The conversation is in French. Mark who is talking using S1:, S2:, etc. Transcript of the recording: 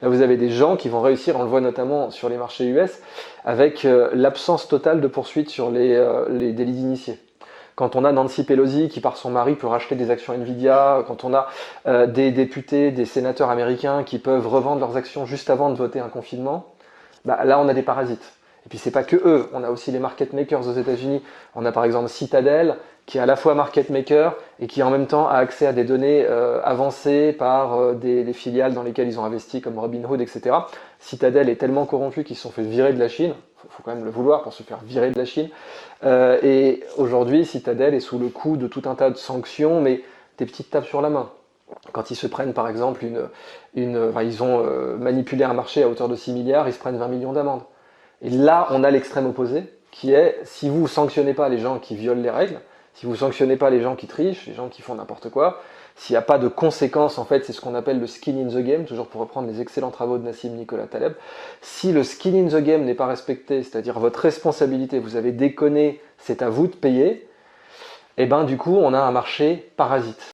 S1: Là, vous avez des gens qui vont réussir, on le voit notamment sur les marchés US, avec l'absence totale de poursuites sur les délits d'initiés. Quand on a Nancy Pelosi qui, par son mari, peut racheter des actions Nvidia, quand on a des députés, des sénateurs américains qui peuvent revendre leurs actions juste avant de voter un confinement, bah, là, on a des parasites. Et puis, c'est pas que eux. On a aussi les market makers aux États-Unis. On a par exemple Citadel, qui est à la fois market maker et qui en même temps a accès à des données avancées par des filiales dans lesquelles ils ont investi, comme Robinhood, etc. Citadel est tellement corrompu qu'ils se sont fait virer de la Chine. Faut quand même le vouloir pour se faire virer de la Chine. Et aujourd'hui, Citadel est sous le coup de tout un tas de sanctions, mais des petites tapes sur la main. Quand ils se prennent par exemple enfin, ils ont manipulé un marché à hauteur de 6 milliards, ils se prennent 20 millions d'amendes. Et là, on a l'extrême opposé, qui est si vous ne sanctionnez pas les gens qui violent les règles, si vous ne sanctionnez pas les gens qui trichent, les gens qui font n'importe quoi, s'il n'y a pas de conséquences, en fait, c'est ce qu'on appelle le skin in the game, toujours pour reprendre les excellents travaux de Nassim Nicolas Taleb. Si le skin in the game n'est pas respecté, c'est-à-dire votre responsabilité, vous avez déconné, c'est à vous de payer, et ben du coup, on a un marché parasite.